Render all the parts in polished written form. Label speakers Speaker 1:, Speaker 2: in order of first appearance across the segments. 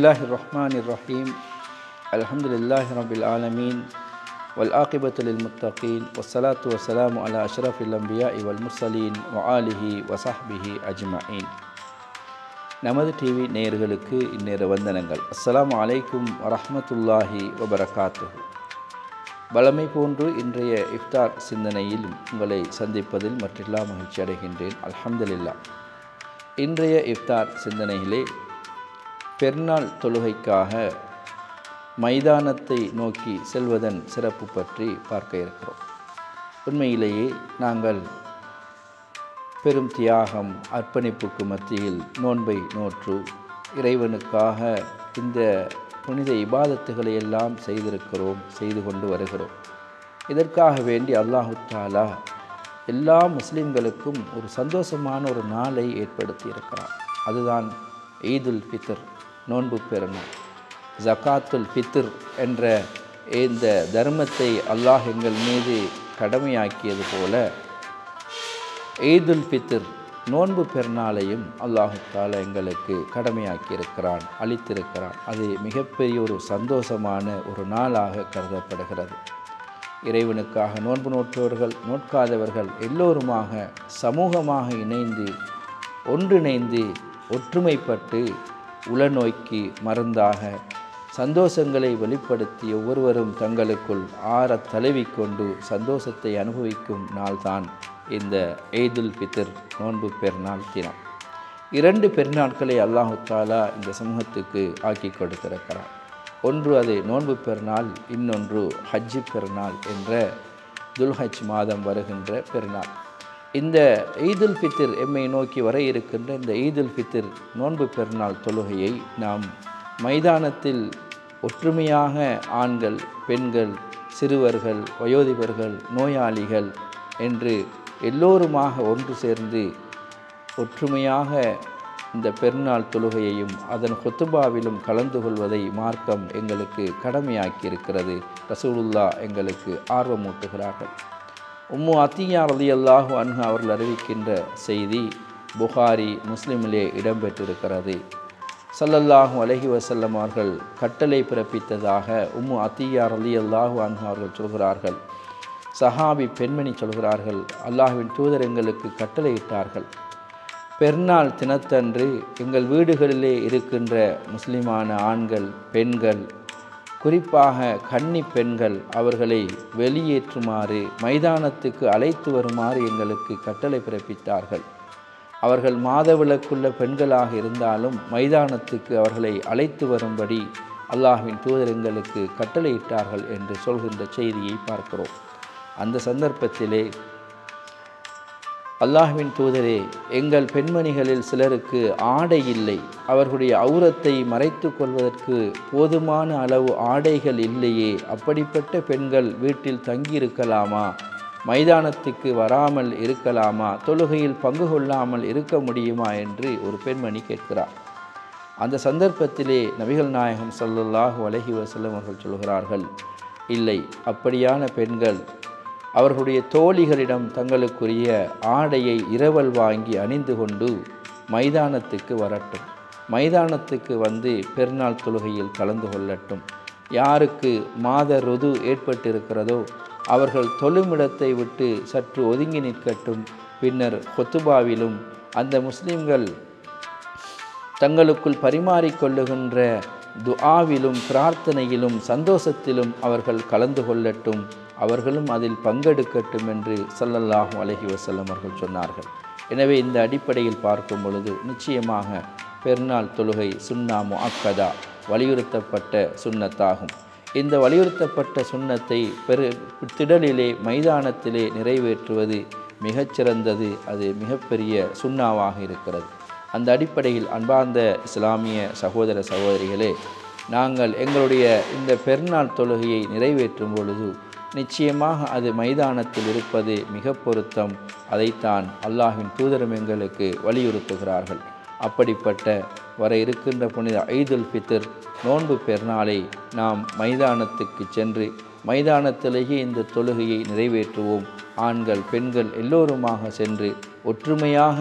Speaker 1: பிஸ்மில்லாஹிர் ரஹ்மானிர் ரஹீம். அல்ஹம்துலில்லாஹி ரப்பில் ஆலமீன். வல் ஆகிபத்து லில் முத்தகீன். வஸ்ஸலாத்து வஸ்ஸலாமு அலா அஷ்ரஃபில் அன்பியாஇ வல் முர்சலீன் வ ஆலிஹி வ ஸஹ்பிஹி அஜ்மஈன். நமது டிவி நேயர்களுக்கு இந்நேர வந்தனங்கள். அஸ்ஸலாமு அலைக்கும் வரஹ்மத்துல்லாஹி வபரகாத்துஹு. வளமை போன்று இன்றைய இஃப்தார் சிந்தனையில் உங்களை சந்திப்பதில் மற்றெல்லா மகிழ்ச்சி அடைகின்றேன். அல்ஹம்துலில்லாஹ். இன்றைய இஃப்தார் சிந்தனையிலே பெருநாள் தொழுகைக்காக மைதானத்தை நோக்கி செல்வதன் சிறப்பு பற்றி பார்க்க இருக்கிறோம். உண்மையிலேயே நாங்கள் பெரும் தியாகம், அர்ப்பணிப்புக்கு மத்தியில் நோன்பை நோற்று இறைவனுக்காக இந்த புனித இபாதத்துகளை எல்லாம் செய்து கொண்டு வருகிறோம். இதற்காக வேண்டி அல்லாஹு தஆலா எல்லா முஸ்லிம்களுக்கும் ஒரு சந்தோஷமான ஒரு நாளை ஏற்படுத்தி இருக்கிறார். அதுதான் ஈதுல் ஃபித்ர், நோன்பு பெருநாள். ஜகாத்துல் ஃபித்ர் என்ற இந்த தர்மத்தை அல்லாஹ் எங்கள் மீது கடமையாக்கியது போல ஈதுல் ஃபித்ர், நோன்பு பெருநாளையும் அல்லாஹு தஆலா எங்களுக்கு கடமையாக்கியிருக்கிறான், அளித்திருக்கிறான். அது மிகப்பெரிய ஒரு சந்தோஷமான ஒரு நாளாக கருதப்படுகிறது. இறைவனுக்காக நோன்பு நோற்றவர்கள், நோட்காதவர்கள் எல்லோருமாக சமூகமாக இணைந்து ஒன்றிணைந்து ஒற்றுமைப்பட்டு உளநோய்க்கு மருந்தாக சந்தோஷங்களை வெளிப்படுத்தி ஒவ்வொருவரும் தங்களுக்குள் ஆறத் தழுவிக்கொண்டு சந்தோஷத்தை அனுபவிக்கும் நாள்தான் இந்த ஈதுல் ஃபித்ர், நோன்பு பெருநாள் தினம். 2 பெருநாட்களை அல்லாஹு தஆலா இந்த சமூகத்துக்கு ஆக்கி கொடுத்திருக்கிறார். ஒன்று அது நோன்பு பெருநாள், இன்னொன்று ஹஜ்ஜு பெருநாள் என்ற துல்ஹஜ் மாதம் வருகின்ற பெருநாள். இந்த ஈதுல் ஃபித்ர் எம்மை நோக்கி வர இருக்கின்ற இந்த ஈதுல் ஃபித்ர் நோன்பு பெருநாள் தொழுகையை நாம் மைதானத்தில் ஒற்றுமையாக ஆண்கள், பெண்கள், சிறுவர்கள், வயோதிபர்கள், நோயாளிகள் என்று எல்லோருமாக ஒன்று சேர்ந்து ஒற்றுமையாக இந்த பெருநாள் தொழுகையையும் அதன் ஹுத்பாவிலும் கலந்து கொள்வதை மார்க்கம் எங்களுக்கு கடமையாக்கியிருக்கிறது. ரசூலுல்லாஹ் எங்களுக்கு ஆர்வமூட்டுகிறார்கள். உம்மு அத்தியா ரலியல்லாஹு அன்ஹா அவர்கள் அறிவிக்கின்ற செய்தி புகாரி, முஸ்லிமிலே இடம்பெற்றிருக்கிறது. ஸல்லல்லாஹு அலைஹி வஸல்லம் அவர்கள் கட்டளை பிறப்பித்ததாக உம்மு அத்தியா ரலியல்லாஹு அன்ஹா அவர்கள் சொல்கிறார்கள். சஹாபி பெண்மணி சொல்கிறார்கள், அல்லாஹ்வின் தூதர் எங்களுக்கு கட்டளையிட்டார்கள், பெருநாள் தினத்தன்று எங்கள் வீடுகளிலே இருக்கின்ற முஸ்லிமான ஆண்கள், பெண்கள், குறிப்பாக கன்னி பெண்கள் அவர்களை வெளியேற்றுமாறு, மைதானத்துக்கு அழைத்து வருமாறு எங்களுக்கு கட்டளை பிறப்பித்தார்கள். அவர்கள் மாதவிலக்குள்ள பெண்களாக இருந்தாலும் மைதானத்துக்கு அவர்களை அழைத்து வரும்படி அல்லாஹ்வின் தூதர் எங்களுக்கு கட்டளையிட்டார்கள் என்று சொல்கின்ற செய்தியை பார்க்கிறோம். அந்த சந்தர்ப்பத்திலே அல்லாஹ்வின் தூதரே, எங்கள் பெண்மணிகளில் சிலருக்கு ஆடை இல்லை, அவர்களுடைய ஔரத்தை மறைத்து கொள்வதற்கு போதுமான அளவு ஆடைகள் இல்லையே, அப்படிப்பட்ட பெண்கள் வீட்டில் தங்கியிருக்கலாமா, மைதானத்துக்கு வராமல் இருக்கலாமா, தொழுகையில் பங்கு கொள்ளாமல் இருக்க முடியுமா என்று ஒரு பெண்மணி கேட்கிறார். அந்த சந்தர்ப்பத்திலே நபிகள் நாயகம் ஸல்லல்லாஹு அலைஹி வஸல்லம் அவர்கள் சொல்கிறார்கள், இல்லை, அப்படியான பெண்கள் அவர்களுடைய தோழிகளிடம் தங்களுக்குரிய ஆடையை இரவல் வாங்கி அணிந்து கொண்டு மைதானத்துக்கு வரட்டும், மைதானத்துக்கு வந்து பெருநாள் தொழுகையில் கலந்து கொள்ளட்டும். யாருக்கு மாத ருது ஏற்பட்டிருக்கிறதோ அவர்கள் தொழுமிடத்தை விட்டு சற்று ஒதுங்கி நிற்கட்டும். பின்னர் ஹுத்பாவிலும் அந்த முஸ்லிம்கள் தங்களுக்குள் பரிமாறிக்கொள்ளுகின்ற துஆவிலும் பிரார்த்தனையிலும் சந்தோஷத்திலும் அவர்கள் கலந்து கொள்ளட்டும், அவர்களும் அதில் பங்கெடுக்கட்டும் என்று ஸல்லல்லாஹு அலைஹி வஸல்லம் அவர்கள் சொன்னார்கள். எனவே இந்த அடிப்படையில் பார்க்கும் பொழுது நிச்சயமாக பெருநாள் தொழுகை சுன்னா முஅக்கதா, வலியுறுத்தப்பட்ட சுன்னத்தாகும். இந்த வலியுறுத்தப்பட்ட சுன்னத்தை திடலிலே மைதானத்திலே நிறைவேற்றுவது மிகச்சிறந்தது, அது மிகப்பெரிய சுன்னாவாக இருக்கிறது. அந்த அடிப்படையில் அன்பார்ந்த இஸ்லாமிய சகோதர சகோதரிகளே, நாங்கள் எங்களுடைய இந்த பெருநாள் தொழுகையை நிறைவேற்றும் பொழுது நிச்சயமாக அது மைதானத்தில் இருப்பது மிக பொருத்தம். அதைத்தான் அல்லாஹ்வின் தூதரும் எங்களுக்கு வலியுறுத்துகிறார்கள். அப்படிப்பட்ட வர இருக்கின்ற புனித ஈதுல் ஃபித்ர், நோன்பு பெருநாளை நாம் மைதானத்துக்கு சென்று மைதானத்திலேயே இந்த தொழுகையை நிறைவேற்றுவோம். ஆண்கள், பெண்கள் எல்லோருமாக சென்று ஒற்றுமையாக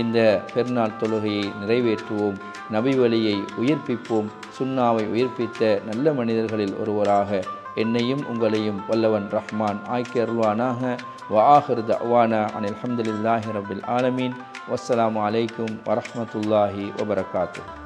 Speaker 1: இந்த பெருநாள் தொழுகையை நிறைவேற்றுவோம். நபி வழியை உயிர்ப்பிப்போம். சுன்னாவை உயிர்ப்பித்த நல்ல மனிதர்களில் ஒருவராக என்னையும் உங்களையும் வல்லவன் ரஹ்மான் ஆக்கி அருள்வானாக. வஆஹிரு தஅவானா அனில் ஹம்துலில்லாஹி ரப்பில் ஆலமீன். வஸ்ஸலாமு அலைக்கும் வரஹ்மத்துல்லாஹி வபரகாத்துஹு.